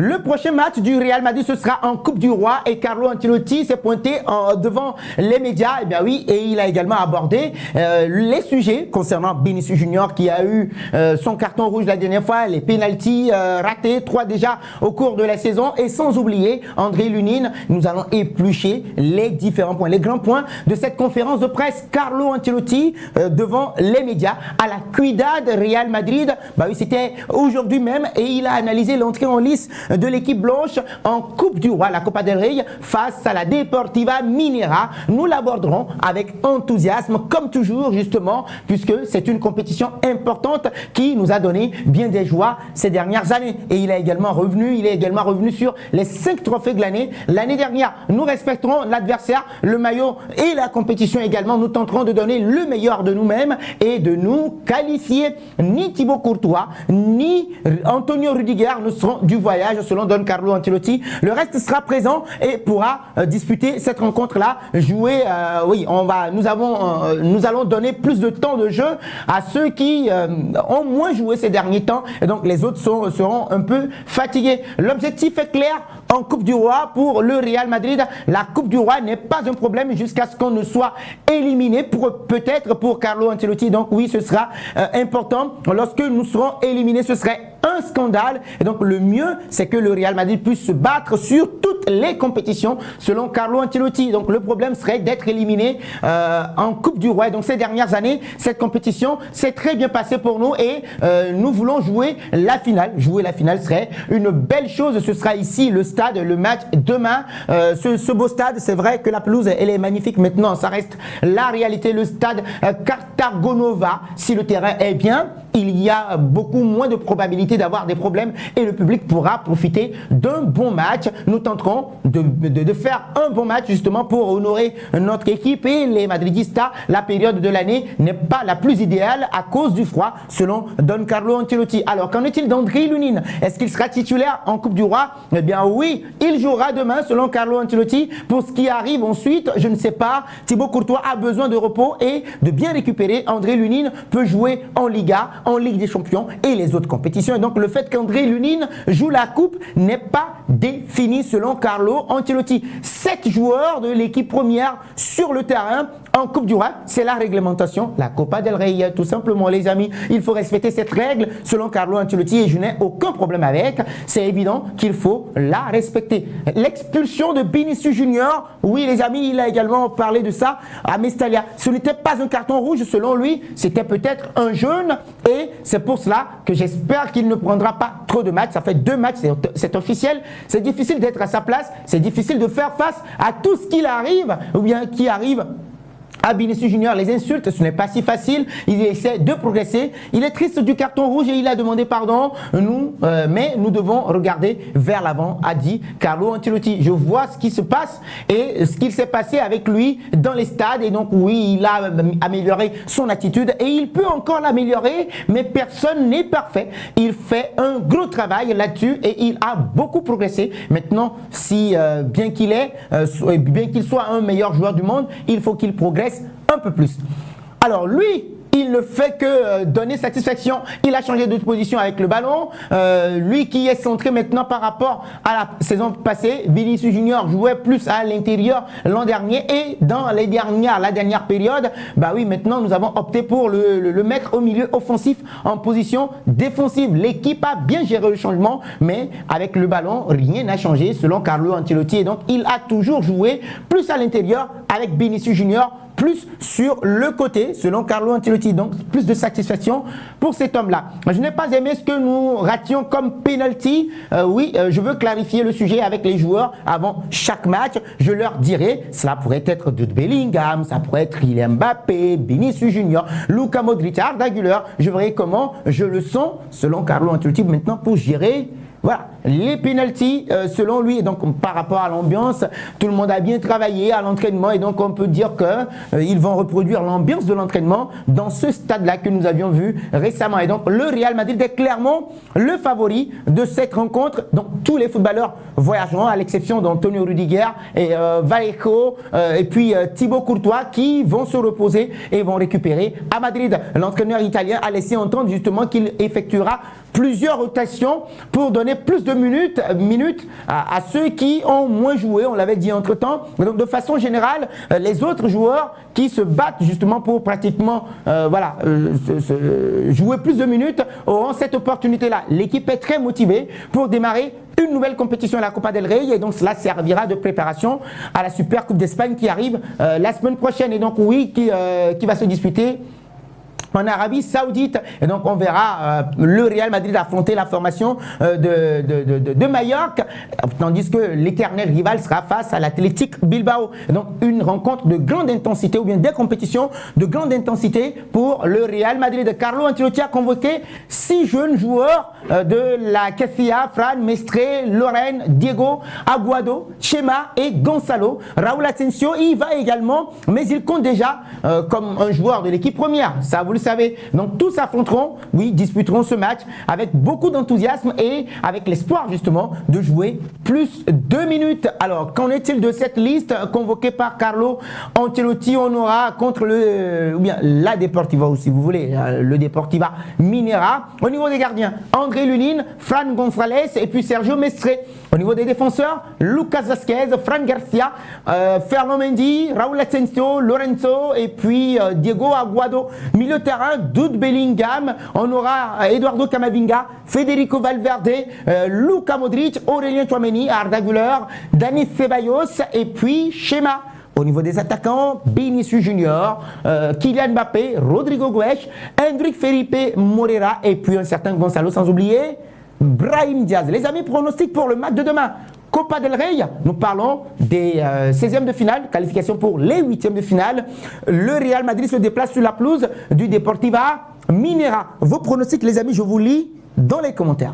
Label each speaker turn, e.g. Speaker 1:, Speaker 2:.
Speaker 1: Le prochain match du Real Madrid, ce sera en Coupe du Roi et Carlo Ancelotti s'est pointé devant les médias. Et bien oui, et il a également abordé les sujets concernant Vinicius Junior qui a eu son carton rouge la dernière fois, les pénaltys ratés, 3 déjà au cours de la saison. Et sans oublier André Lunin, nous allons éplucher les différents points, les grands points de cette conférence de presse. Carlo Ancelotti devant les médias à la Ciudad Real Madrid. Bah oui, c'était aujourd'hui même et il a analysé l'entrée en lice de l'équipe blanche en Coupe du Roi, la Copa del Rey, face à la Deportiva Minera. Nous l'aborderons avec enthousiasme, comme toujours justement, puisque c'est une compétition importante qui nous a donné bien des joies ces dernières années. Et il est également revenu sur les 5 trophées de l'année. L'année dernière, nous respecterons l'adversaire, le maillot et la compétition également. Nous tenterons de donner le meilleur de nous-mêmes et de nous qualifier. Ni Thibaut Courtois, ni Antonio Rudiger ne seront du voyage selon Don Carlo Ancelotti. Le reste sera présent et pourra disputer cette rencontre-là. Jouer, oui, nous allons donner plus de temps de jeu à ceux qui ont moins joué ces derniers temps et donc les autres seront un peu fatigués. L'objectif est clair en Coupe du Roi pour le Real Madrid. La Coupe du Roi n'est pas un problème jusqu'à ce qu'on ne soit éliminé, peut-être pour Carlo Ancelotti. Donc oui, ce sera important. Lorsque nous serons éliminés, ce serait un scandale. Et donc le mieux, c'est que le Real Madrid puisse se battre sur toutes les compétitions selon Carlo Ancelotti. Donc le problème serait d'être éliminé en Coupe du Roi. Et donc ces dernières années, cette compétition s'est très bien passée pour nous et nous voulons jouer la finale. Jouer la finale serait une belle chose. Ce sera ici le stade, le match demain. Ce beau stade, c'est vrai que la pelouse, elle est magnifique maintenant. Ça reste la réalité. Le stade Cartagonova, si le terrain est bien, il y a beaucoup moins de probabilités d'avoir des problèmes et le public pourra profiter d'un bon match. Nous tenterons de faire un bon match justement pour honorer notre équipe et les Madridistas. La période de l'année n'est pas la plus idéale à cause du froid selon Don Carlo Ancelotti. Alors qu'en est-il d'André Lunin? Est-ce qu'il sera titulaire en Coupe du Roi? Eh bien oui, il jouera demain selon Carlo Ancelotti. Pour ce qui arrive ensuite, je ne sais pas. Thibaut Courtois a besoin de repos et de bien récupérer. André Lunin peut jouer en Liga, en Ligue des Champions et les autres compétitions. Et donc le fait qu'André Lunin joue la coupe n'est pas défini selon Carlo Ancelotti. 7 joueurs de l'équipe première sur le terrain en Coupe du Roi, c'est la réglementation, la Copa del Rey, tout simplement les amis. Il faut respecter cette règle selon Carlo Ancelotti et je n'ai aucun problème avec. C'est évident qu'il faut la respecter. L'expulsion de Vinicius Junior, oui les amis, il a également parlé de ça à Mestalla. Ce n'était pas un carton rouge selon lui, c'était peut-être un jaune et c'est pour cela que j'espère qu'il ne prendra pas trop de matchs. Ça fait 2 matchs, c'est officiel. C'est difficile d'être à sa place, c'est difficile de faire face à tout ce qu'il arrive ou bien qui arrive à Vinicius Junior. Les insultes, ce n'est pas si facile. Il essaie de progresser. Il est triste du carton rouge et il a demandé pardon. Mais nous devons regarder vers l'avant, a dit Carlo Ancelotti. Je vois ce qui se passe et ce qu'il s'est passé avec lui dans les stades. Et donc oui, il a amélioré son attitude et il peut encore l'améliorer. Mais personne n'est parfait. Il fait un gros travail là-dessus et il a beaucoup progressé. Maintenant, si bien qu'il soit un meilleur joueur du monde, il faut qu'il progresse un peu plus. Alors lui, il ne fait que donner satisfaction. Il a changé de position avec le ballon. Lui qui est centré maintenant par rapport à la saison passée. Vinicius Junior jouait plus à l'intérieur l'an dernier et dans la dernière période, bah oui, maintenant nous avons opté pour le mettre au milieu offensif en position défensive. L'équipe a bien géré le changement, mais avec le ballon, rien n'a changé selon Carlo Ancelotti. Et donc il a toujours joué plus à l'intérieur avec Vinicius Junior, plus sur le côté, selon Carlo Ancelotti. Donc, plus de satisfaction pour cet homme-là. Je n'ai pas aimé ce que nous rations comme penalty. Oui, je veux clarifier le sujet avec les joueurs avant chaque match. Je leur dirai, cela pourrait être Jude Bellingham, ça pourrait être Kylian Mbappé, Vinicius Junior, Luka Modric, Arda Güler. Je verrai comment je le sens, selon Carlo Ancelotti, maintenant pour gérer voilà, les pénaltys selon lui. Et donc par rapport à l'ambiance, tout le monde a bien travaillé à l'entraînement et donc on peut dire que ils vont reproduire l'ambiance de l'entraînement dans ce stade-là que nous avions vu récemment. Et donc le Real Madrid est clairement le favori de cette rencontre. Donc tous les footballeurs voyageront à l'exception d'Antonio Rudiger et Vallejo et puis Thibaut Courtois qui vont se reposer et vont récupérer à Madrid. L'entraîneur italien a laissé entendre justement qu'il effectuera plusieurs rotations pour donner plus de minutes à ceux qui ont moins joué, on l'avait dit entre-temps. Donc de façon générale, les autres joueurs qui se battent justement pour pratiquement jouer plus de minutes auront cette opportunité-là. L'équipe est très motivée pour démarrer une nouvelle compétition à la Copa del Rey et donc cela servira de préparation à la Super Coupe d'Espagne qui arrive la semaine prochaine et donc oui, qui va se disputer en Arabie Saoudite. Et donc on verra le Real Madrid affronter la formation de Mallorca, tandis que l'éternel rival sera face à l'Athletic Bilbao. Et donc une rencontre de grande intensité, ou bien des compétitions de grande intensité pour le Real Madrid. Carlo Ancelotti a convoqué 6 jeunes joueurs de la Castilla: Fran, Mestre, Loren, Diego, Aguado, Chema et Gonzalo. Raúl Asensio y va également, mais il compte déjà comme un joueur de l'équipe première. Ça, vous le savez. Donc tous s'affronteront, oui, disputeront ce match avec beaucoup d'enthousiasme et avec l'espoir justement de jouer plus de minutes. Alors, qu'en est-il de cette liste convoquée par Carlo Ancelotti? On aura contre la Deportiva, ou si vous voulez, le Deportiva Minera. Au niveau des gardiens, André Lunin, Fran González et puis Sergio Mestre. Au niveau des défenseurs, Lucas Vázquez, Fran Garcia, Ferland Mendy, Raúl Asensio, Lorenzo et puis Diego Aguado. Milieu de terrain, Jude Bellingham. On aura Eduardo Camavinga, Federico Valverde, Luka Modric, Aurélien Tchouaméni, Arda Güler, Dani Ceballos et puis Chema. Au niveau des attaquants, Vinicius Junior, Kylian Mbappé, Rodrigo Goes, Hendrik Felipe Moreira et puis un certain Gonzalo, sans oublier Brahim Diaz. Les amis, pronostics pour le match de demain. Copa del Rey, nous parlons des 16e de finale, qualification pour les 8e de finale. Le Real Madrid se déplace sur la pelouse du Deportiva Minera. Vos pronostics, les amis, je vous lis dans les commentaires.